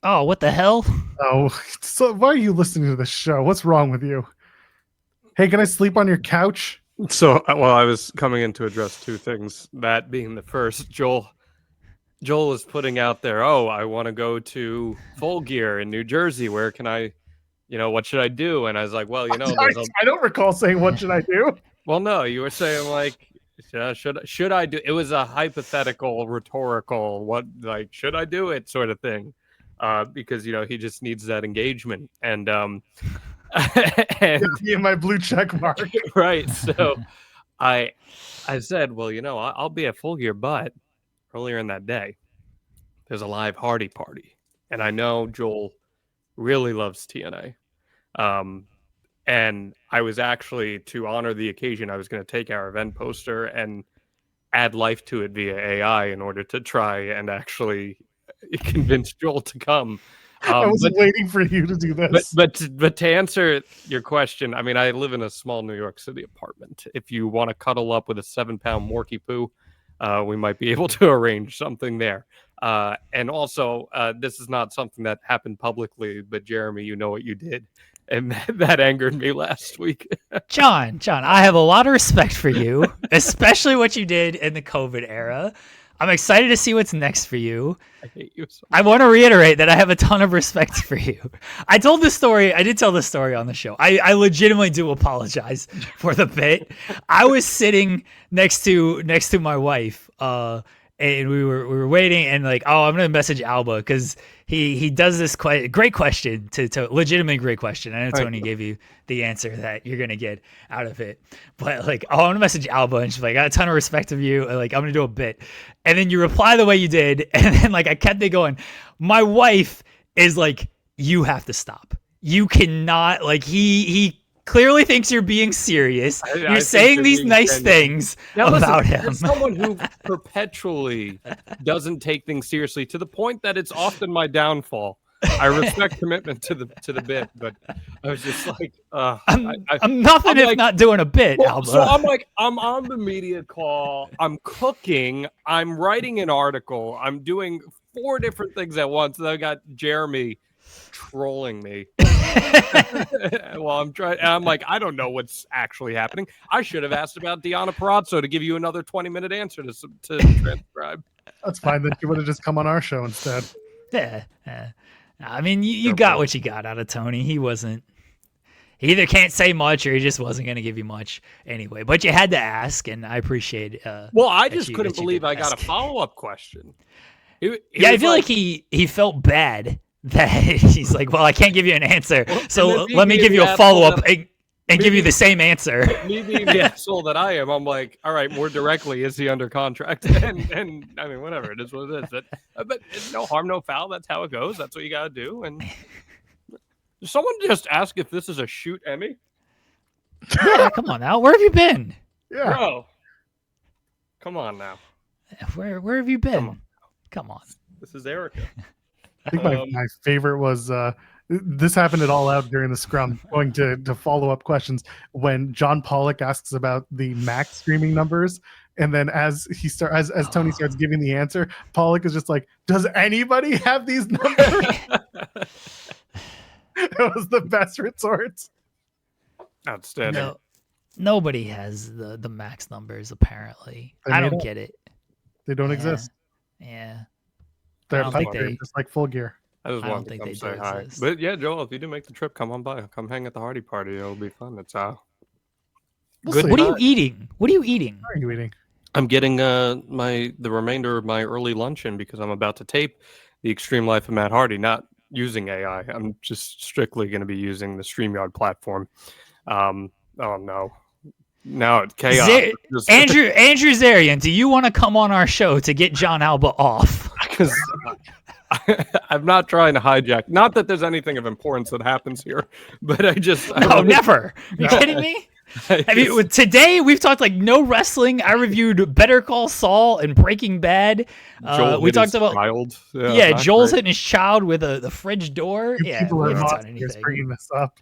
Oh, what the hell? Oh, so why are you listening to this show? What's wrong with you? Hey, can I sleep on your couch? So, well, I was coming in to address two things. That being the first, Joel is putting out there, oh, I want to go to Full Gear in New Jersey. Where can I, what should I do? And I was like, well, I don't recall saying what should I do. Well, no, you were saying like, should I do? It was a hypothetical, rhetorical, should I do it sort of thing, because he just needs that engagement and and me and my blue check mark. Right. So I said, well, I'll be at Full Gear, but earlier in that day, there's a live Hardy party, and I know Joel really loves TNA. And I was actually, to honor the occasion, I was going to take our event poster and add life to it via AI in order to try and actually convince Joel to come. I was waiting for you to do this. But to answer your question, I mean, I live in a small New York City apartment. If you want to cuddle up with a 7-pound Morky Poo, we might be able to arrange something there. And also, this is not something that happened publicly, but Jeremy, you know what you did. And that angered me last week. John, I have a lot of respect for you, especially what you did in the COVID era. I'm excited to see what's next for you. I hate you so much. I want to reiterate that I have a ton of respect for you. I did tell this story on the show. I legitimately do apologize for the bit. I was sitting next to my wife, and we were waiting, and like, oh, I'm gonna message Alba because he does this great question to legitimately great question. I know Tony gave you the answer that you're gonna get out of it, but like, oh, I'm gonna message Alba, and she's like, I got a ton of respect of you. Like, I'm gonna do a bit, and then you reply the way you did, and then like I kept it going. My wife is like, you have to stop. You cannot, like, he clearly thinks you're being serious. You're saying these nice things about him. You're someone who perpetually doesn't take things seriously to the point that it's often my downfall. I respect commitment to the bit, but I was just like, I'm nothing if not doing a bit, Alba. So I'm like, I'm on the media call, I'm cooking, I'm writing an article, I'm doing 4 different things at once, and I got Jeremy trolling me while I'm trying. I'm like, I don't know what's actually happening. I should have asked about Deanna Parazzo to give you another 20-minute answer to transcribe. That's fine. Then you would have just come on our show instead. Yeah. I mean, you got what you got out of Tony. He either can't say much or he just wasn't going to give you much anyway. But you had to ask, and I appreciate. Well, I just couldn't believe I got a follow-up question. I feel like he felt bad that he's like, well, I can't give you an answer, so let me give you a follow-up and give you the same answer. Me being the asshole that I am, I'm like, all right, more directly, is he under contract? And I mean, whatever, it is what it is. But it's no harm, no foul. That's how it goes. That's what you got to do. And someone just ask if this is a shoot Emmy. Yeah, come on now. Where have you been? Yeah. Bro, come on now. Where have you been? Come on. This is Erica. I think my favorite was this happened at All Out during the scrum, going to follow-up questions when John Pollock asks about the Max streaming numbers, and then as Tony starts giving the answer, Pollock is just like, does anybody have these numbers? It was the best retort. Outstanding. No, nobody has the Max numbers, apparently. I don't get it. They don't exist. Yeah. They're just like Full Gear. I just wanted to come say hi. But yeah, Joel, if you do make the trip, come on by. Come hang at the Hardy party. It'll be fun. It's good. What are you eating? What are you eating? What are you eating? I'm getting the remainder of my early luncheon because I'm about to tape the Extreme Life of Matt Hardy, not using AI. I'm just strictly going to be using the StreamYard platform. Oh no. Now it's chaos. Andrew Zarian, do you want to come on our show to get John Alba off? Because I'm not trying to hijack. Not that there's anything of importance that happens here, but never. Are you kidding me? Today we've talked like no wrestling. I reviewed Better Call Saul and Breaking Bad. We talked about child. Joel's hitting his child with the fridge door. People are not bringing this up.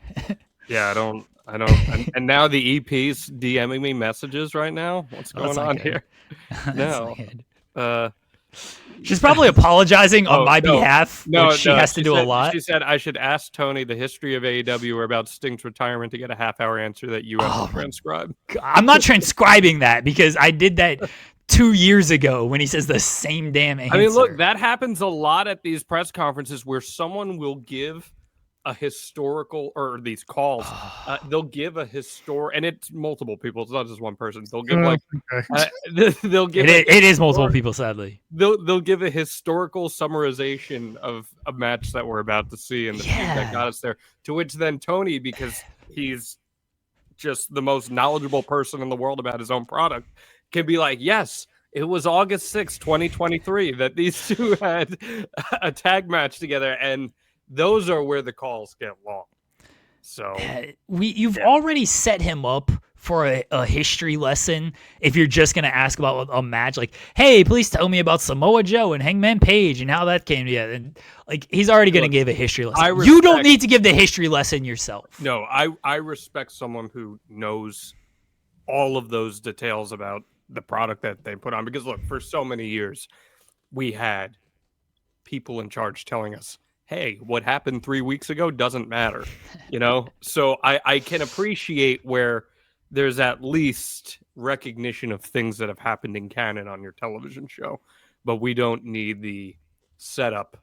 Yeah, I don't. And now the EP's DMing me messages right now. What's going on here? No. She's probably apologizing on my no. behalf, which she has to do a said, lot. She said I should ask Tony the history of AEW or about Sting's retirement to get a half-hour answer that you have to transcribe. I'm not transcribing that because I did that 2 years ago when he says the same damn answer. I mean, look, that happens a lot at these press conferences where someone will give a historical, or these calls, they'll give a and it's multiple people. It's not just one person. They'll give they'll give it is multiple people, sadly. They'll give a historical summarization of a match that we're about to see and the feud that got us there. To which then Tony, because he's just the most knowledgeable person in the world about his own product, can be like, yes, it was August 6th, 2023 that these two had a tag match together, and those are where the calls get long. So you've already set him up for a history lesson if you're just going to ask about a match. Like, hey, please tell me about Samoa Joe and Hangman Page and how that came together. And like, he's already going to give a history lesson. You don't need to give the history lesson yourself. No, I respect someone who knows all of those details about the product that they put on. Because look, for so many years, we had people in charge telling us, hey, what happened 3 weeks ago doesn't matter, So I can appreciate where there's at least recognition of things that have happened in canon on your television show, but we don't need the setup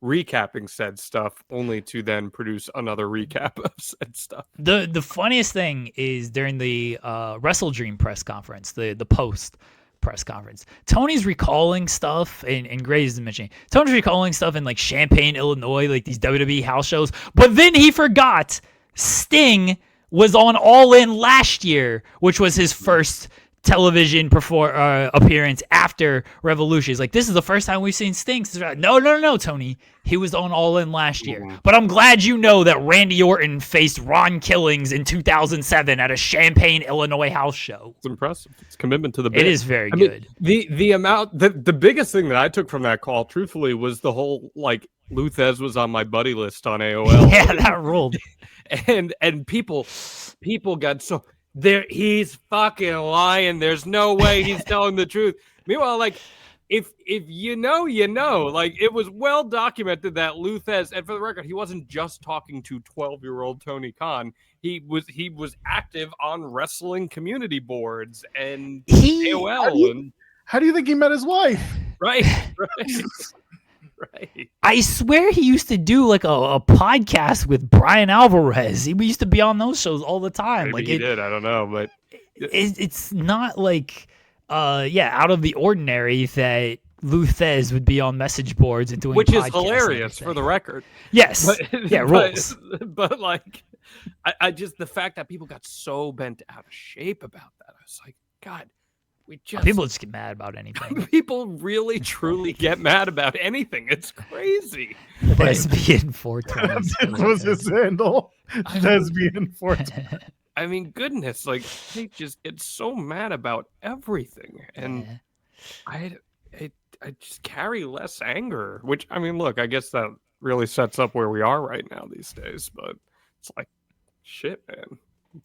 recapping said stuff only to then produce another recap of said stuff. The funniest thing is during the Wrestle Dream press conference, the post press conference, Tony's recalling stuff, and Gray's mentioning Tony's recalling stuff in like Champaign, Illinois, like these WWE house shows, but then he forgot Sting was on All In last year, which was his first television appearance after Revolution. He's like, this is the first time we've seen Sting. No, Tony. He was on All In last year. Mm-hmm. But I'm glad you know that Randy Orton faced Ron Killings in 2007 at a Champaign, Illinois house show. It's impressive. It's commitment to the bit. It is very good. The amount, the biggest thing that I took from that call, truthfully, was the whole, like, Lou Thez was on my buddy list on AOL. Yeah, that ruled. and people got so... he's fucking lying. There's no way he's telling the truth. Meanwhile, like, if you know, like, it was well documented that Lou Thez, and for the record, he wasn't just talking to 12-year-old Tony Khan. He was active on wrestling community boards and AOL. How do you think he met his wife? Right. Right. I swear he used to do like a podcast with Brian Alvarez. He used to be on those shows all the time. Maybe he did. I don't know, but it's not like out of the ordinary that Lou Thez would be on message boards and doing, which is hilarious for the record. Yes, rules. But like, I just, the fact that people got so bent out of shape about that, I was like, God. People just get mad about anything. People really, truly get mad about anything. It's crazy. Lesbian 420. That was his handle. Lesbian 420. I mean, goodness, like, they just get so mad about everything. And I just carry less anger, which, I mean, look, I guess that really sets up where we are right now these days. But it's like, shit, man,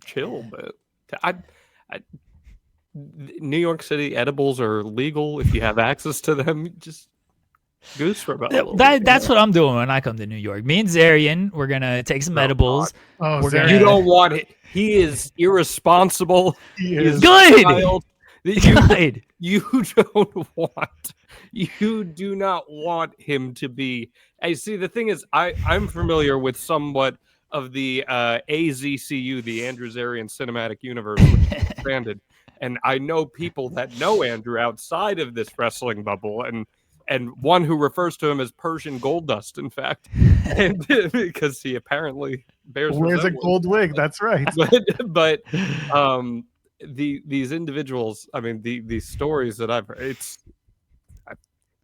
chill a bit. New York City edibles are legal if you have access to them. Just goose for about that's what I'm doing when I come to New York. Me and Zarian, we're gonna take some edibles. You don't want it. He is irresponsible. He is good. Good. You do not want him to be. I see. The thing is, I'm familiar with somewhat of the AZCU, the Andrew Zarian Cinematic Universe, which is expanded. And I know people that know Andrew outside of this wrestling bubble, and one who refers to him as Persian Gold Dust, in fact, and because he apparently wears a gold wig. That's right. But these individuals, I mean, these stories that I've heard,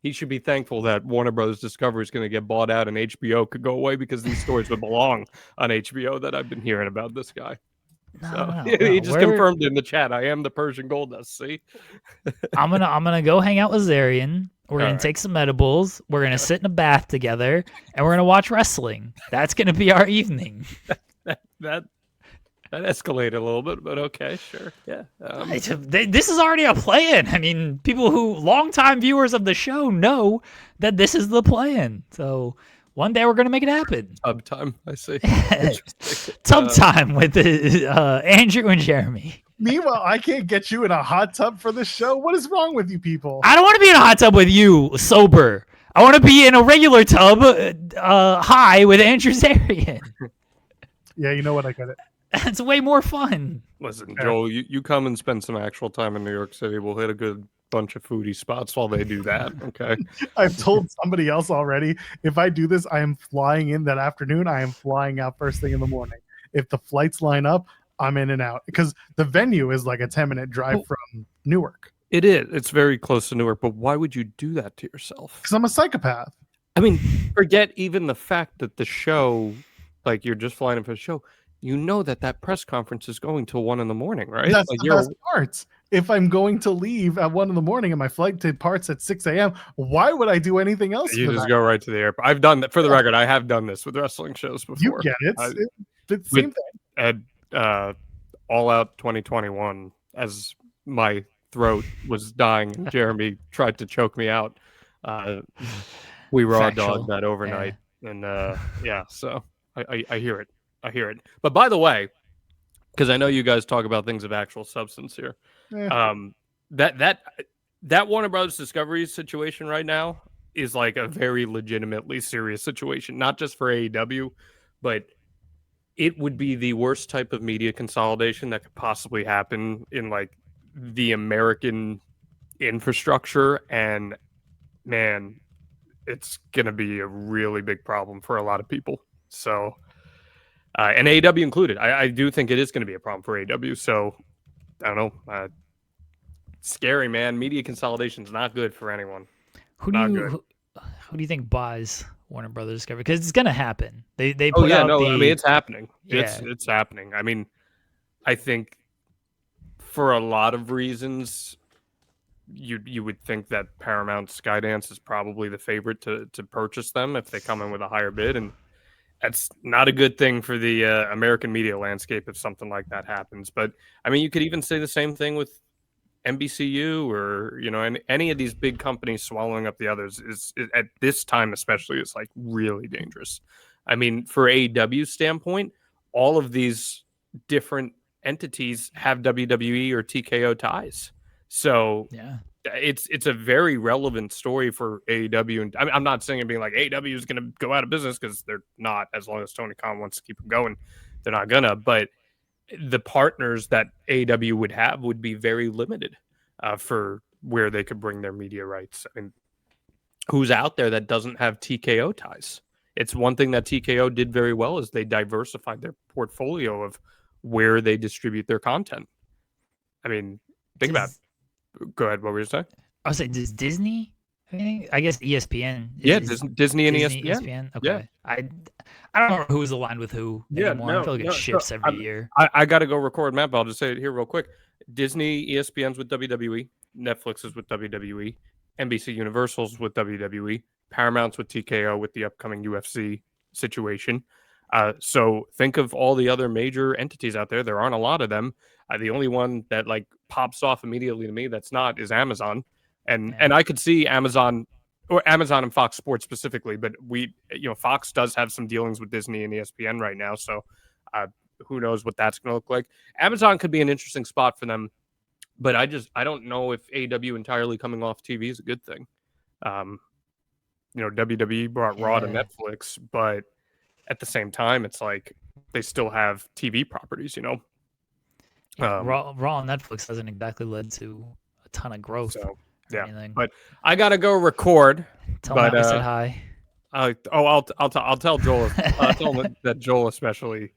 he should be thankful that Warner Brothers Discovery is going to get bought out and HBO could go away, because these stories would belong on HBO that I've been hearing about this guy. He just confirmed in the chat, I am the Persian Gold Dust. See, I'm gonna go hang out with Zarian. We're gonna take some edibles. We're gonna sit in a bath together, and we're gonna watch wrestling. That's gonna be our evening. that That escalated a little bit, but okay, sure. Yeah. This is already a plan. I mean, people who longtime viewers of the show know that this is the plan. So one day we're gonna make it happen. Tub time, I see. Tub time with Andrew and Jeremy. Meanwhile, I can't get you in a hot tub for the show. What is wrong with you people? I don't want to be in a hot tub with you sober. I want to be in a regular tub high with Andrew Zarian. Yeah, you know what? I get it. It's way more fun. Listen, Joel, you come and spend some actual time in New York City. We'll hit a good bunch of foodie spots while they do that. Okay. I've told somebody else already, if I do this, I am flying in that afternoon. I am flying out first thing in the morning. If the flights line up, I'm in and out because the venue is like a 10-minute drive from Newark. It is. It's very close to Newark, but why would you do that to yourself? Because I'm a psychopath. I mean, forget even the fact that the show, like you're just flying in for the show, you know that press conference is going till 1 a.m, right? That's like the best part. If I'm going to leave at 1 a.m. and my flight departs at 6 a.m., why would I do anything else? You just go right to the airport. I've done that for the record. I have done this with wrestling shows before. You get it. It's the same thing. At All Out 2021, as my throat was dying and Jeremy tried to choke me out. We raw dogged that overnight. Yeah. And so I hear it. I hear it. But by the way, because I know you guys talk about things of actual substance here. Yeah. That Warner Brothers Discovery situation right now is like a very legitimately serious situation, not just for AEW, but it would be the worst type of media consolidation that could possibly happen in like the American infrastructure. And man, it's going to be a really big problem for a lot of people. So, and AEW included. I do think it is going to be a problem for AEW. So, I don't know. Scary, man. Media consolidation is not good for anyone. Who do you think buys Warner Brothers Discovery? Because it's going to happen. They put out I mean, it's happening. Yeah. It's happening. I mean, I think for a lot of reasons, you would think that Paramount Skydance is probably the favorite to purchase them if they come in with a higher bid, and that's not a good thing for the American media landscape if something like that happens. But I mean, you could even say the same thing with NBCU or any of these big companies swallowing up the others is at this time especially is like really dangerous. I mean, for AEW's standpoint, all of these different entities have WWE or TKO ties. So yeah, it's a very relevant story for AEW. And I'm not saying it being like AEW is going to go out of business, because they're not. As long as Tony Khan wants to keep them going, they're not gonna. But the partners that AEW would have would be very limited for where they could bring their media rights. I mean, who's out there that doesn't have TKO ties? It's one thing that TKO did very well is they diversified their portfolio of where they distribute their content. I mean, think about it. Go ahead. What were you saying? I was saying, does Disney? I guess ESPN. Disney and ESPN. Okay. Yeah. I don't know who's aligned with who anymore. I feel like it shifts every year. I got to go record Matt, but I'll just say it here real quick. Disney, ESPN's with WWE. Netflix is with WWE. NBC Universal's with WWE. Paramount's with TKO with the upcoming UFC situation. So think of all the other major entities out there. There aren't a lot of them. The only one that like pops off immediately to me that's not is Amazon. And I could see Amazon and Fox Sports specifically, but Fox does have some dealings with Disney and ESPN right now. So who knows what that's going to look like. Amazon could be an interesting spot for them, but I don't know if AEW entirely coming off TV is a good thing. WWE brought Raw to Netflix, but at the same time, it's like they still have TV properties, Raw on Netflix hasn't exactly led to a ton of growth. So, yeah, but I gotta go record. Tell Matt I said hi. I'll tell Joel. I'll tell him that Joel especially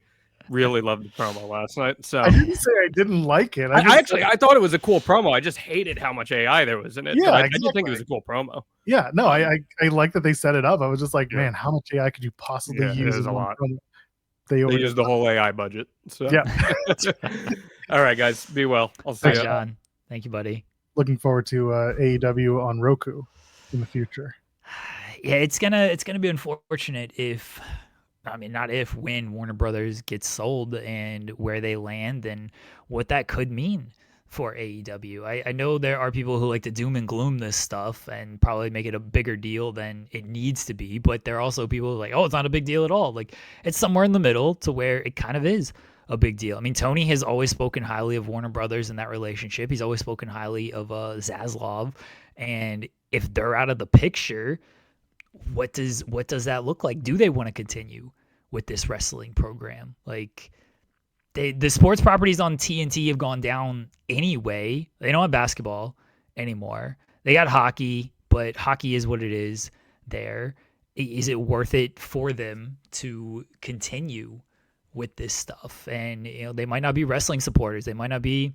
really loved the promo last night. So I didn't say I didn't like it. I thought it was a cool promo. I just hated how much AI there was in it. Yeah, I did think it was a cool promo. Yeah, no, I like that they set it up. I was just like, man, how much AI could you possibly use? There's a lot. Promo? They used the whole AI budget. So yeah. All right, guys, be well. I'll see you. John. Thank you, buddy. Looking forward to AEW on Roku in the future. Yeah, it's gonna be unfortunate if I mean, not if, when Warner Brothers gets sold and where they land and what that could mean for AEW. I know there are people who like to doom and gloom this stuff and probably make it a bigger deal than it needs to be, but there are also people who are like, oh, it's not a big deal at all. Like, it's somewhere in the middle to where it kind of is a big deal. I mean, Tony has always spoken highly of Warner Brothers and that relationship. He's always spoken highly of Zaslav, and if they're out of the picture, what does that look like? Do they want to continue with this wrestling program? Like, the sports properties on TNT have gone down anyway. They don't have basketball anymore. They got hockey, but hockey is what it is there. Is it worth it for them to continue with this stuff? And they might not be wrestling supporters. They might not be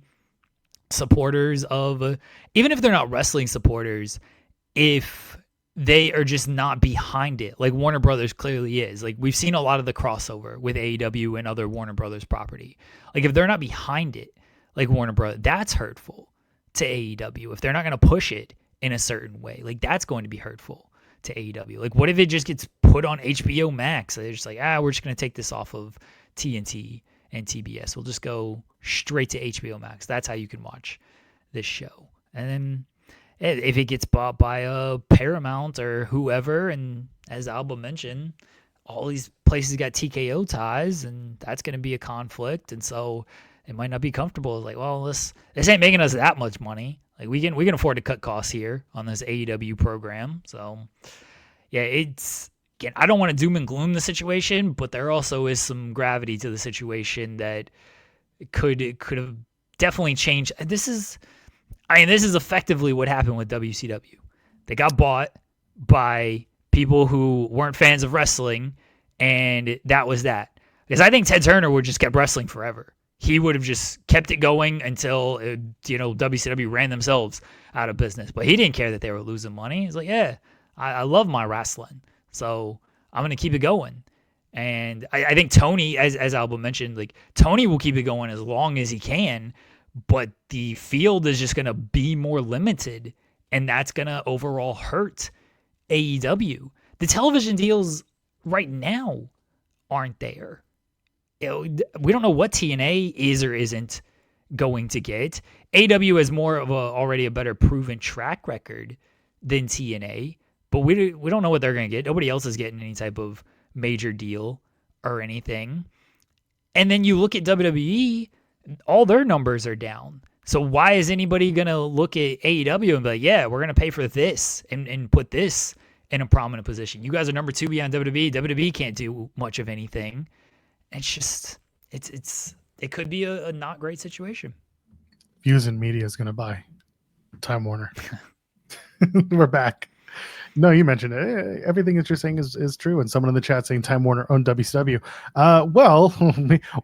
supporters of, even if they're not wrestling supporters, if they are just not behind it, like Warner Brothers clearly is. Like, we've seen a lot of the crossover with AEW and other Warner Brothers property. Like, if they're not behind it, like Warner Brothers, that's hurtful to AEW. If they're not going to push it in a certain way, like, that's going to be hurtful to AEW. Like, what if it just gets put on HBO Max? They're just like, we're just going to take this off of TNT and TBS. We'll just go straight to HBO Max. That's how you can watch this show. And then if it gets bought by a Paramount or whoever, and as Alba mentioned, all these places got TKO ties, and that's going to be a conflict, and so it might not be comfortable. It's like, well, this ain't making us that much money. Like, we can afford to cut costs here on this AEW program. So yeah, it's, again, I don't want to doom and gloom the situation, but there also is some gravity to the situation that could have definitely changed. This is effectively what happened with WCW. They got bought by people who weren't fans of wrestling, and that was that. Because I think Ted Turner would just kept wrestling forever. He would have just kept it going until WCW ran themselves out of business. But he didn't care that they were losing money. He's like, yeah, I love my wrestling, so I'm gonna keep it going. And I think Tony, as Alba mentioned, like, Tony will keep it going as long as he can, but the field is just going to be more limited, and that's going to overall hurt AEW. The television deals right now aren't there. We don't know what TNA is or isn't going to get. AEW has more of already a better proven track record than TNA, but we don't know what they're going to get. Nobody else is getting any type of major deal or anything. And then you look at WWE, all their numbers are down. So why is anybody going to look at AEW and be like, yeah, we're going to pay for this and put this in a prominent position? You guys are number 2 behind WWE. WWE can't do much of anything. It's just, it could be a not great situation. Fusion Media is going to buy Time Warner. We're back. No, you mentioned it. Everything that you're saying is true. And someone in the chat saying Time Warner owned WCW. Well,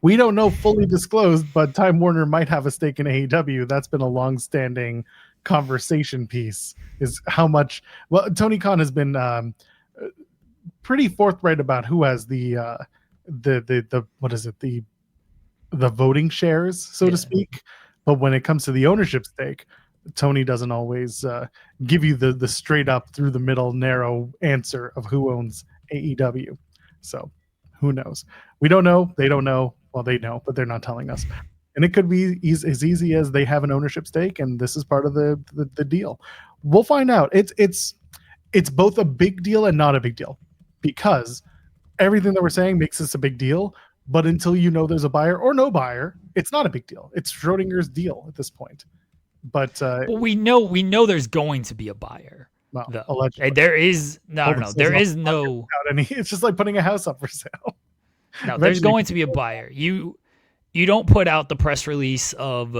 we don't know fully disclosed, but Time Warner might have a stake in AEW. That's been a long-standing conversation piece. Is how much? Well, Tony Khan has been pretty forthright about who has the what is it, the voting shares, so to speak. But when it comes to the ownership stake, Tony doesn't always give you the straight up through the middle narrow answer of who owns AEW. So who knows? We don't know. They don't know. Well, they know, but they're not telling us. And it could be as easy as they have an ownership stake, and this is part of the deal. We'll find out. It's both a big deal and not a big deal, because everything that we're saying makes this a big deal. But until you know there's a buyer or no buyer, it's not a big deal. It's Schrodinger's deal at this point. But we know there's going to be a buyer. Well, there is no. There is no. It's just like putting a house up for sale. No, there's going to be a buyer. You don't put out the press release of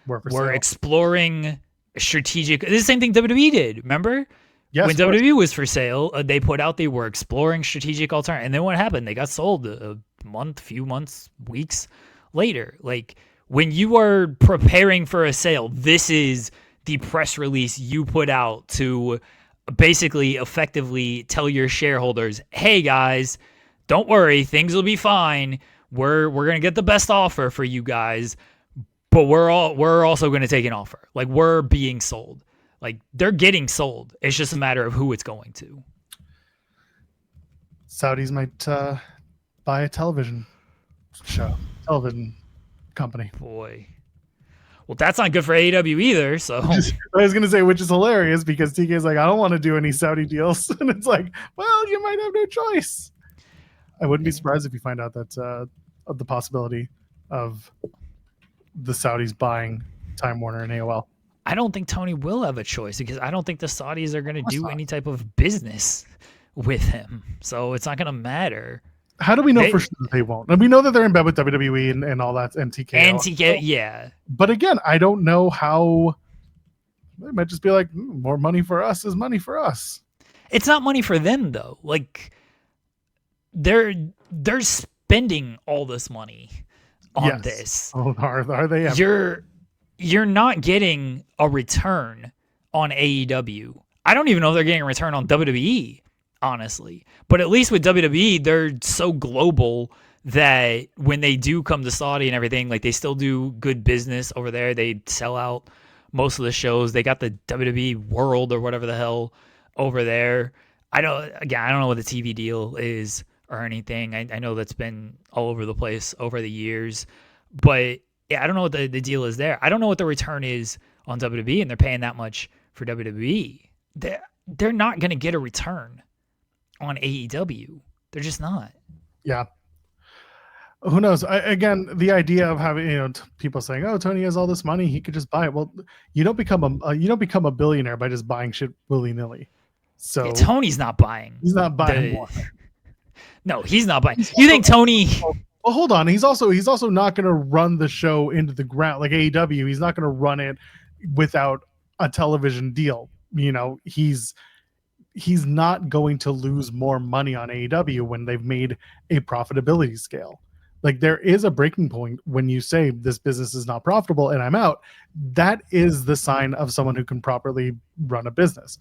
we're exploring strategic. This is the same thing WWE did. Remember? Yes, when WWE was for sale, they put out they were exploring strategic alternatives, and then what happened? They got sold a few months, weeks later. Like, when you are preparing for a sale, this is the press release you put out to basically effectively tell your shareholders, hey guys, don't worry, things will be fine. We're going to get the best offer for you guys, but we're also going to take an offer. Like, we're being sold. Like, they're getting sold. It's just a matter of who it's going to. Saudis might Buy a television television company. Boy. Well, that's not good for AEW either. So I was going to say, which is hilarious because TK is like, I don't want to do any Saudi deals. And it's like, well, you might have no choice. I wouldn't be surprised if you find out that of the possibility of the Saudis buying Time Warner and AOL. I don't think Tony will have a choice because I don't think the Saudis are going to do any type of business with him. So it's not going to matter. How do we know for sure that they won't? And we know that they're in bed with WWE and all that, and TKO. And TKO, yeah. But again, I don't know how. They might just be like, more money for us is money for us. It's not money for them though. Like they're spending all this money on this. Oh, are they? Ever? You're not getting a return on AEW. I don't even know if they're getting a return on WWE. Honestly, but at least with WWE, they're so global that when they do come to Saudi and everything, like they still do good business over there. They sell out most of the shows. They got the WWE World or whatever the hell over there. I don't know what the TV deal is or anything. I know that's been all over the place over the years, but yeah, I don't know what the deal is there. I don't know what the return is on WWE, and they're paying that much for WWE. They're not going to get a return on AEW. They're just not. Yeah. Who knows? Again, the idea of having people saying, "Oh, Tony has all this money, he could just buy it." Well, you don't become a billionaire by just buying shit willy nilly. So yeah, Tony's not buying. He's not buying more. No, he's not buying. You think Tony? Well, hold on. He's also not going to run the show into the ground like AEW. He's not going to run it without a television deal. He's not going to lose more money on AEW when they've made a profitability scale. Like there is a breaking point when you say this business is not profitable and I'm out. That is the sign of someone who can properly run a business.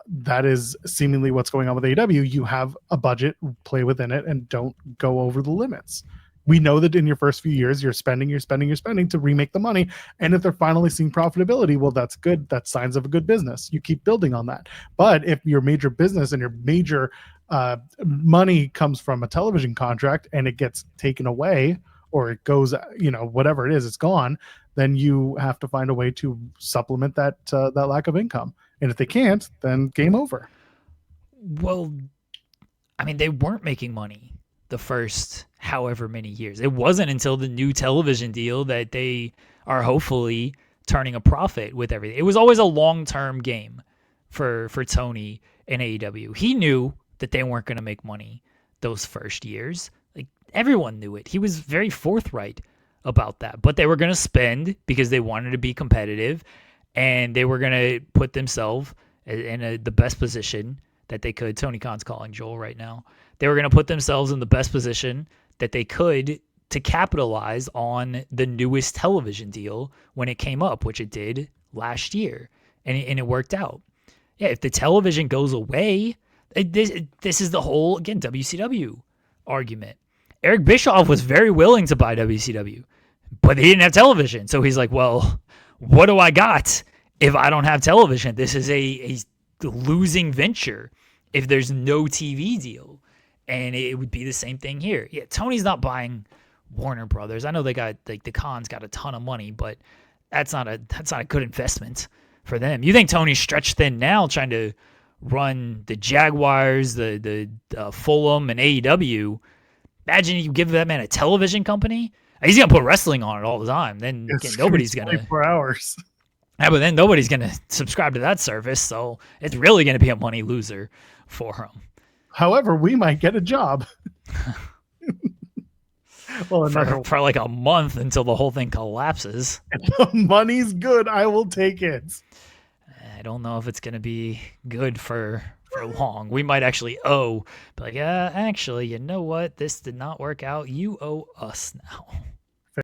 That is seemingly what's going on with AEW. You have a budget, play within it, and don't go over the limits. We know that in your first few years, you're spending to remake the money. And if they're finally seeing profitability, well, that's good. That's signs of a good business. You keep building on that. But if your major business and your major money comes from a television contract and it gets taken away or it goes, whatever it is, it's gone, then you have to find a way to supplement that lack of income. And if they can't, then game over. Well, I mean, they weren't making money the first however many years. It wasn't until the new television deal that they are hopefully turning a profit with everything. It was always a long-term game for Tony and AEW. He knew that they weren't going to make money those first years. Like everyone knew it. He was very forthright about that. But they were going to spend because they wanted to be competitive, and they were going to put themselves in the best position that they could. Tony Khan's calling Joel right now. They were going to put themselves in the best position that they could to capitalize on the newest television deal when it came up, which it did last year, and it worked out. Yeah, if the television goes away, this is the whole, again, WCW argument. Eric Bischoff was very willing to buy WCW, but he didn't have television. So he's like, well, what do I got if I don't have television? This is a losing venture if there's no TV deal. And it would be the same thing here. Yeah, Tony's not buying Warner Brothers. I know they got the Khans got a ton of money, but that's not a good investment for them. You think Tony's stretched thin now, trying to run the Jaguars, the Fulham, and AEW? Imagine you give that man a television company. He's gonna put wrestling on it all the time. Then nobody's gonna 24 hours. Yeah, but then nobody's gonna subscribe to that service, so it's really gonna be a money loser for him. However, we might get a job. Well, for like a month until the whole thing collapses. The money's good. I will take it. I don't know if it's going to be good for long. We might actually owe. But like, actually, you know what? This did not work out. You owe us now.